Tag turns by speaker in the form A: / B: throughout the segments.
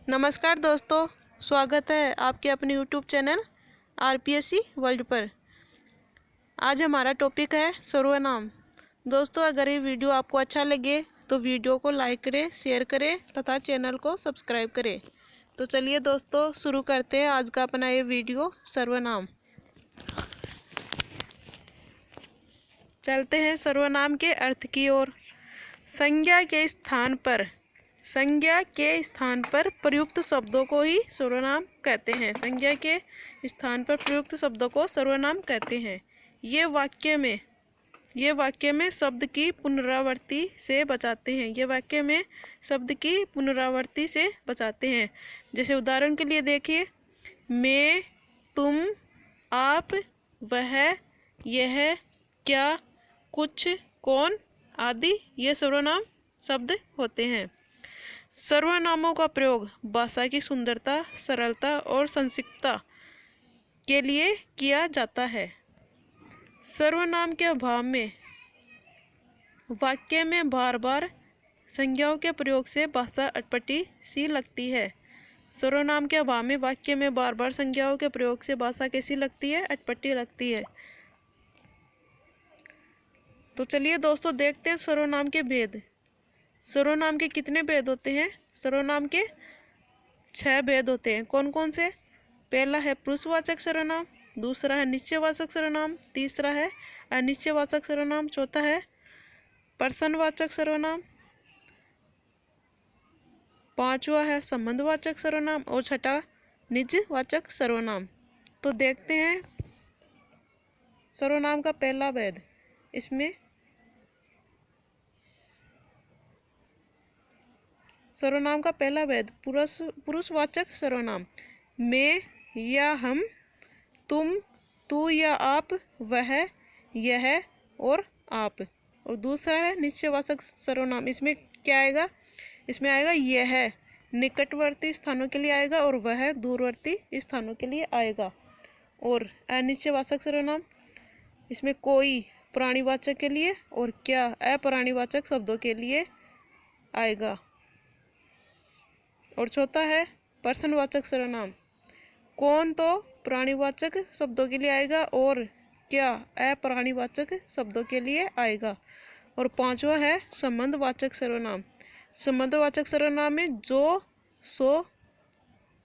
A: नमस्कार दोस्तों, स्वागत है आपके अपने यूट्यूब चैनल आरपीएससी वर्ल्ड पर। आज हमारा टॉपिक है सर्वनाम। दोस्तों, अगर ये वीडियो आपको अच्छा लगे तो वीडियो को लाइक करें, शेयर करें तथा चैनल को सब्सक्राइब करें। तो चलिए दोस्तों, शुरू करते हैं आज का अपना ये वीडियो सर्वनाम। चलते हैं सर्वनाम के अर्थ की ओर। संज्ञा के स्थान पर प्रयुक्त शब्दों को ही सर्वनाम कहते हैं। संज्ञा के स्थान पर प्रयुक्त शब्दों को सर्वनाम कहते हैं। ये वाक्य में शब्द की पुनरावृत्ति से बचाते हैं। जैसे उदाहरण के लिए देखिए, मैं, तुम, आप, वह, यह, क्या, कुछ, कौन आदि ये सर्वनाम शब्द होते हैं। सर्वनामों का प्रयोग भाषा की सुंदरता, सरलता और संक्षिप्तता के लिए किया जाता है। सर्वनाम के अभाव में वाक्य में बार बार संज्ञाओं के प्रयोग से भाषा अटपटी सी लगती है। सर्वनाम के अभाव में वाक्य में बार बार संज्ञाओं के प्रयोग से भाषा कैसी लगती है? अटपटी लगती है। तो चलिए दोस्तों, देखते हैं सर्वनाम के भेद। सर्वनाम के कितने भेद होते हैं? सर्वनाम के 6 भेद होते हैं। कौन कौन से? पहला है पुरुषवाचक सर्वनाम, दूसरा है निश्चयवाचक सर्वनाम, तीसरा है अनिश्चयवाचक सर्वनाम, चौथा है प्रश्नवाचक सर्वनाम, पांचवा है संबंधवाचक सर्वनाम और छठा निजवाचक सर्वनाम। तो देखते हैं सर्वनाम का पहला भेद। इसमें सर्वनाम का पहला भेद पुरुषवाचक सर्वनाम, मैं या हम, तुम, तू या आप, वह, यह और आप। और दूसरा है निश्चयवाचक सर्वनाम। इसमें क्या आएगा? इसमें आएगा यह निकटवर्ती स्थानों के लिए आएगा और वह दूरवर्ती स्थानों के लिए आएगा। और अनिश्चयवाचक सर्वनाम, इसमें कोई प्राणीवाचक के लिए और क्या अप्राणीवाचक शब्दों के लिए आएगा। और चौथा है प्रश्नवाचक सर्वनाम, कौन तो प्राणीवाचक शब्दों के लिए आएगा और क्या अप्राणीवाचक शब्दों के लिए आएगा। और पांचवा है संबंधवाचक सर्वनाम। संबंधवाचक सर्वनाम में जो, सो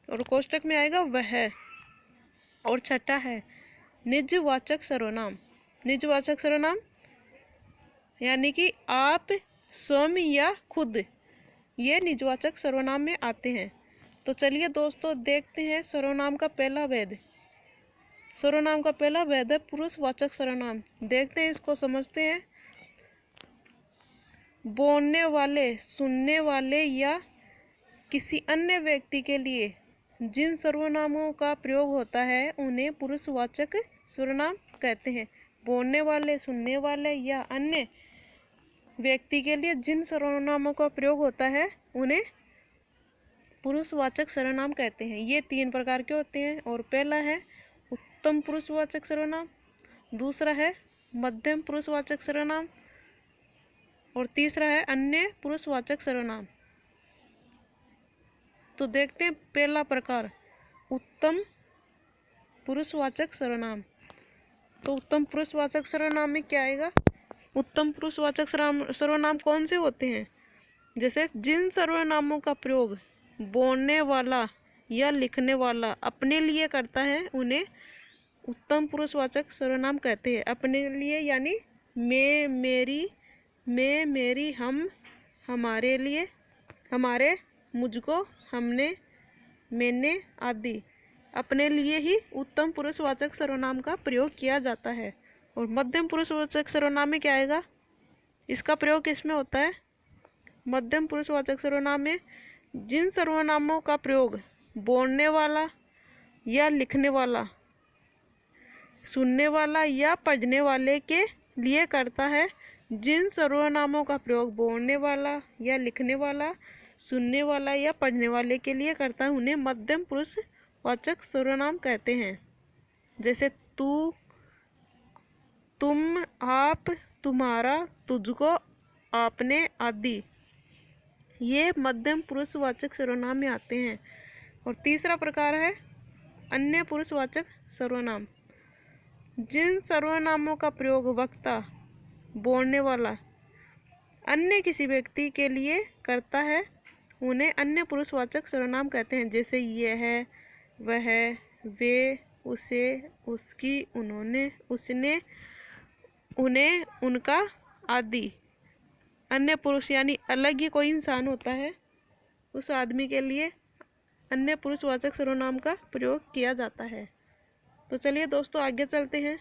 A: और कोष्टक में आएगा वह। और छठा है निजवाचक सर्वनाम। निजवाचक सर्वनाम यानी कि आप, स्वयं या खुद, ये निजवाचक सर्वनाम में आते हैं। तो चलिए दोस्तों, देखते हैं सर्वनाम का पहला भेद। सर्वनाम का पहला भेद है पुरुषवाचक सर्वनाम। देखते हैं, इसको समझते हैं। बोलने वाले, सुनने वाले या किसी अन्य व्यक्ति के लिए जिन सर्वनामों का प्रयोग होता है उन्हें पुरुषवाचक सर्वनाम कहते हैं। बोलने वाले, सुनने वाले या अन्य व्यक्ति के लिए जिन सर्वनामों का प्रयोग होता है उन्हें पुरुषवाचक सर्वनाम कहते हैं। ये 3 प्रकार के होते हैं। और पहला है उत्तम पुरुषवाचक सर्वनाम, दूसरा है मध्यम पुरुषवाचक सर्वनाम और तीसरा है अन्य पुरुषवाचक सर्वनाम। तो देखते हैं पहला प्रकार, उत्तम पुरुषवाचक सर्वनाम। तो उत्तम पुरुषवाचक सर्वनाम में क्या आएगा? उत्तम पुरुषवाचक सर्वनाम कौन से होते हैं? जैसे जिन सर्वनामों का प्रयोग बोलने वाला या लिखने वाला अपने लिए करता है उन्हें उत्तम पुरुषवाचक सर्वनाम कहते हैं। अपने लिए यानी मैं, मेरी, मैं, मेरी, हम, हमारे लिए, हमारे, मुझको, हमने, मैंने आदि अपने लिए ही उत्तम पुरुषवाचक सर्वनाम का प्रयोग किया जाता है। और मध्यम पुरुषवाचक सर्वनाम में क्या आएगा? इसका प्रयोग किसमें होता है? मध्यम पुरुषवाचक सर्वनाम में जिन सर्वनामों का प्रयोग बोलने वाला या लिखने वाला, सुनने वाला या पढ़ने वाले के लिए करता है, जिन सर्वनामों का प्रयोग बोलने वाला या लिखने वाला, सुनने वाला या पढ़ने वाले के लिए करता है उन्हें मध्यम पुरुषवाचक सर्वनाम कहते हैं। जैसे तू, तुम, आप, तुम्हारा, तुझको, आपने आदि ये मध्यम पुरुषवाचक सर्वनाम में आते हैं। और तीसरा प्रकार है अन्य पुरुषवाचक सर्वनाम। जिन सर्वनामों का प्रयोग वक्ता, बोलने वाला, अन्य किसी व्यक्ति के लिए करता है उन्हें अन्य पुरुषवाचक सर्वनाम कहते हैं। जैसे यह, वह, वे, उसे, उसकी, उन्होंने, उसने, उन्हें, उनका आदि। अन्य पुरुष यानी अलग ही कोई इंसान होता है, उस आदमी के लिए अन्य पुरुषवाचक सर्वनाम का प्रयोग किया जाता है। तो चलिए दोस्तों आगे चलते हैं।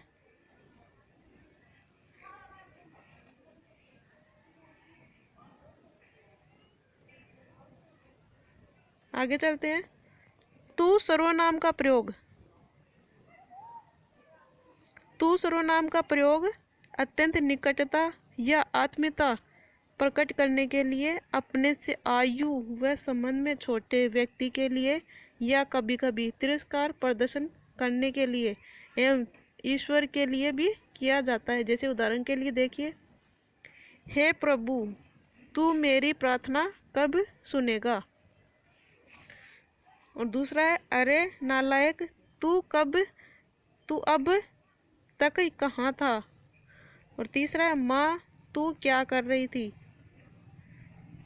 A: आगे चलते हैं। तू सर्वनाम का प्रयोग। तू सर्वनाम का प्रयोग अत्यंत निकटता या आत्मीयता प्रकट करने के लिए, अपने से आयु व संबंध में छोटे व्यक्ति के लिए, या कभी कभी तिरस्कार प्रदर्शन करने के लिए एवं ईश्वर के लिए भी किया जाता है। जैसे उदाहरण के लिए देखिए, हे प्रभु, तू मेरी प्रार्थना कब सुनेगा। और दूसरा है, अरे नालायक, तू अब तक कहाँ था। और तीसरा है, माँ तू क्या कर रही थी।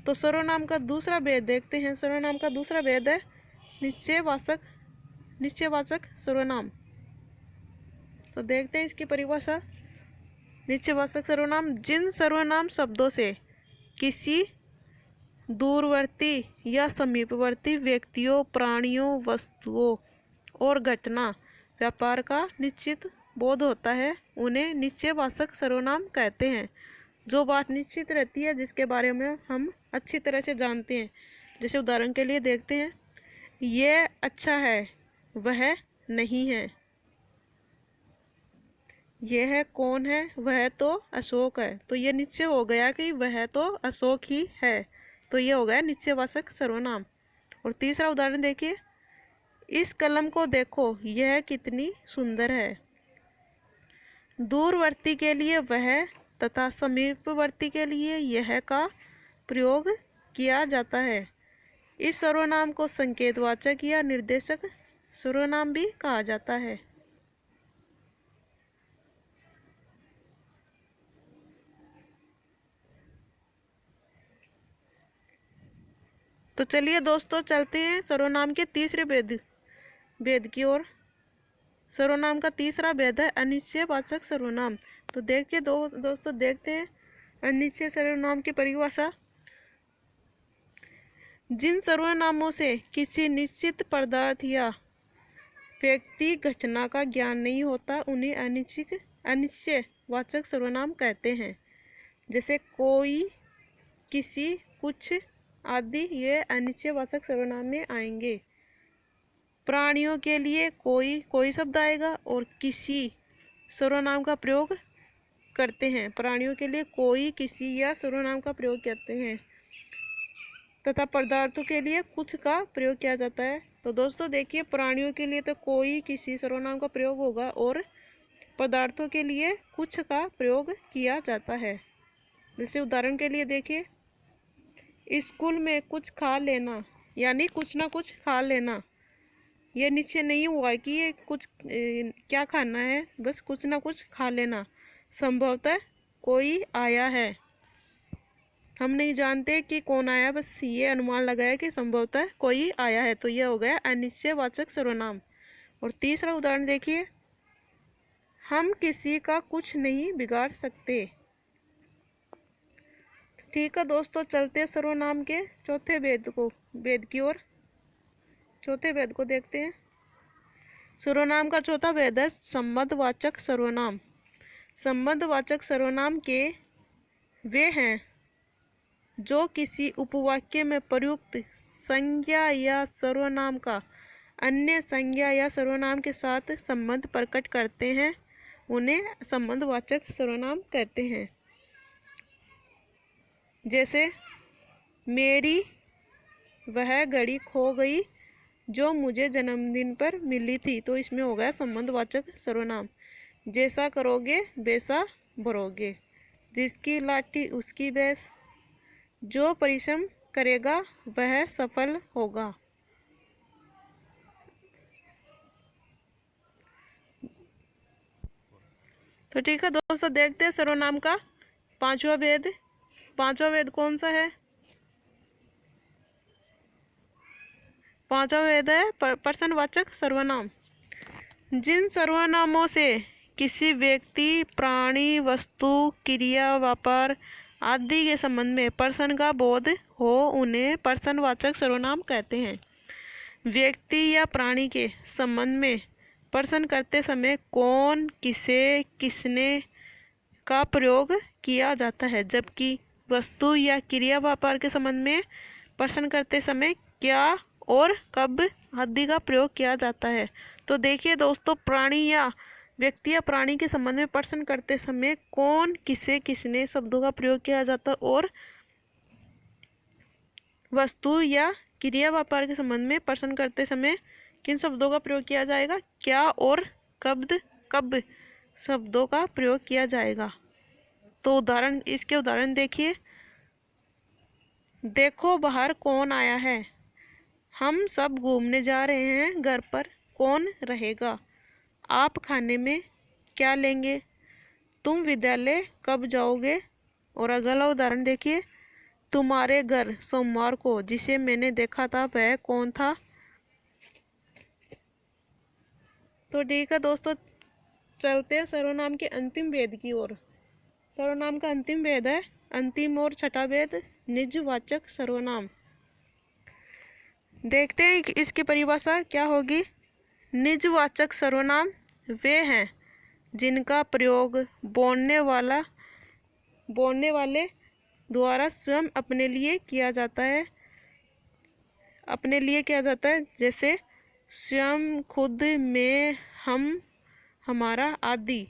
A: तो सर्वनाम का दूसरा भेद देखते हैं। सर्वनाम का दूसरा भेद है निश्चयवाचक सर्वनाम। तो देखते हैं इसकी परिभाषा। निश्चयवाचक सर्वनाम जिन सर्वनाम शब्दों से किसी दूरवर्ती या समीपवर्ती व्यक्तियों, प्राणियों, वस्तुओं और घटना, व्यापार का निश्चित बोध होता है, उन्हें निश्चयवाचक सर्वनाम कहते हैं। जो बात निश्चित रहती है, जिसके बारे में हम अच्छी तरह से जानते हैं। जैसे उदाहरण के लिए देखते हैं, यह अच्छा है, वह नहीं है। यह कौन है, वह तो अशोक है। तो यह निश्चय हो गया कि वह तो अशोक ही है। तो यह हो गया निश्चयवाचक सर्वनाम। और तीसरा उदाहरण देखिए, इस कलम को देखो, यह कितनी सुंदर है। दूरवर्ती के लिए वह तथा समीपवर्ती के लिए यह का प्रयोग किया जाता है। इस सर्वनाम को संकेतवाचक या निर्देशक सर्वनाम भी कहा जाता है। तो चलिए दोस्तों चलते हैं सर्वनाम के तीसरे भेद की ओर। सर्वनाम का तीसरा भेद है अनिश्चयवाचक सर्वनाम। तो देखिए दोस्तों देखते हैं अनिश्चय सर्वनाम की परिभाषा। जिन सर्वनामों से किसी निश्चित पदार्थ या व्यक्ति, घटना का ज्ञान नहीं होता, उन्हें अनिश्चयवाचक सर्वनाम कहते हैं। जैसे कोई, किसी, कुछ आदि ये अनिश्चयवाचक सर्वनाम में आएंगे। प्राणियों के लिए कोई शब्द आएगा और किसी सर्वनाम का प्रयोग करते हैं। प्राणियों के लिए कोई, किसी या सर्वनाम का प्रयोग करते हैं। तथा पदार्थों के लिए कुछ का प्रयोग किया जाता है। तो दोस्तों देखिए, प्राणियों के लिए तो कोई, किसी सर्वनाम का प्रयोग होगा और पदार्थों के लिए कुछ का प्रयोग किया जाता है। जैसे उदाहरण के लिए देखिए, स्कूल में कुछ खा लेना, यानी कुछ ना कुछ खा लेना। यह निश्चय नहीं हुआ कि ये कुछ क्या खाना है, बस कुछ ना कुछ खा लेना। संभवतः कोई आया है, हम नहीं जानते कि कौन आया, बस ये अनुमान लगाया कि संभवतः कोई आया है। तो यह हो गया अनिश्चयवाचक सर्वनाम। और तीसरा उदाहरण देखिए, हम किसी का कुछ नहीं बिगाड़ सकते। ठीक है दोस्तों, चलते सर्वनाम के चौथे भेद की ओर। चौथे भेद को देखते हैं। सर्वनाम का चौथा भेद है संबंधवाचक सर्वनाम। संबंधवाचक सर्वनाम के वे हैं जो किसी उपवाक्य में प्रयुक्त संज्ञा या सर्वनाम का अन्य संज्ञा या सर्वनाम के साथ संबंध प्रकट करते हैं, उन्हें संबंधवाचक सर्वनाम कहते हैं। जैसे मेरी वह घड़ी खो गई जो मुझे जन्मदिन पर मिली थी। तो इसमें हो गया संबंधवाचक सर्वनाम। जैसा करोगे वैसा भरोगे, जिसकी लाठी उसकी भैंस, जो परिश्रम करेगा वह सफल होगा। तो ठीक है दोस्तों, देखते हैं सर्वनाम का पांचवा भेद। पांचवा भेद कौन सा है? पांचवा भेद है प्रश्नवाचक सर्वनाम। जिन सर्वनामों से किसी व्यक्ति, प्राणी, वस्तु, क्रिया, व्यापार आदि के संबंध में प्रश्न का बोध हो उन्हें प्रश्नवाचक सर्वनाम कहते हैं। व्यक्ति या प्राणी के संबंध में प्रश्न करते समय कौन, किसे, किसने का प्रयोग किया जाता है, जबकि वस्तु या क्रिया, व्यापार के संबंध में प्रश्न करते समय क्या और कब आदि का प्रयोग किया जाता है। तो देखिए दोस्तों, प्राणी या व्यक्ति या प्राणी के संबंध में प्रश्न करते समय कौन, किसे, किसने शब्दों का प्रयोग किया जाता है, और वस्तु या क्रिया, व्यापार के संबंध में प्रश्न करते समय किन शब्दों का प्रयोग किया जाएगा, क्या और कब शब्दों का प्रयोग किया जाएगा। तो इसके उदाहरण देखिए। देखो बाहर कौन आया है। हम सब घूमने जा रहे हैं, घर पर कौन रहेगा। आप खाने में क्या लेंगे। तुम विद्यालय कब जाओगे। और अगला उदाहरण देखिए। तुम्हारे घर सोमवार को जिसे मैंने देखा था वह कौन था। तो ठीक है दोस्तों, चलते हैं सर्वनाम के अंतिम भेद की ओर। सर्वनाम का अंतिम भेद है अंतिम और छठा भेद निजवाचक सर्वनाम। देखते हैं कि इसकी परिभाषा क्या होगी। निजवाचक सर्वनाम वे हैं जिनका प्रयोग बोलने वाले द्वारा स्वयं अपने लिए किया जाता है, जैसे स्वयं, खुद, मैं, हम, हमारा आदि।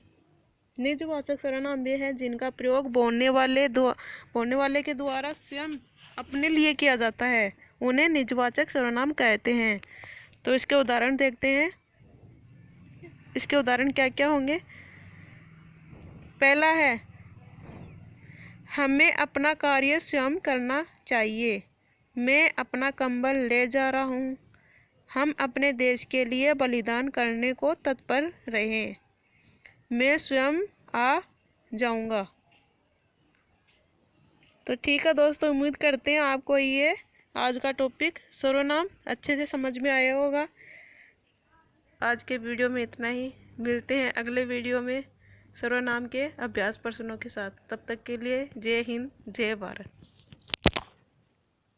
A: निजवाचक सर्वनाम वे हैं जिनका प्रयोग बोलने वाले के द्वारा स्वयं अपने लिए किया जाता है, उन्हें निजवाचक सर्वनाम कहते हैं। तो इसके उदाहरण देखते हैं। इसके उदाहरण क्या क्या होंगे। पहला है हमें अपना कार्य स्वयं करना चाहिए। मैं अपना कंबल ले जा रहा हूँ। हम अपने देश के लिए बलिदान करने को तत्पर रहें। मैं स्वयं आ जाऊँगा। तो ठीक है दोस्तों, उम्मीद करते हैं आपको ये आज का टॉपिक सर्वनाम अच्छे से समझ में आया होगा। आज के वीडियो में इतना ही। मिलते हैं अगले वीडियो में सर्वनाम के अभ्यास प्रश्नों के साथ। तब तक के लिए जय हिंद, जय भारत।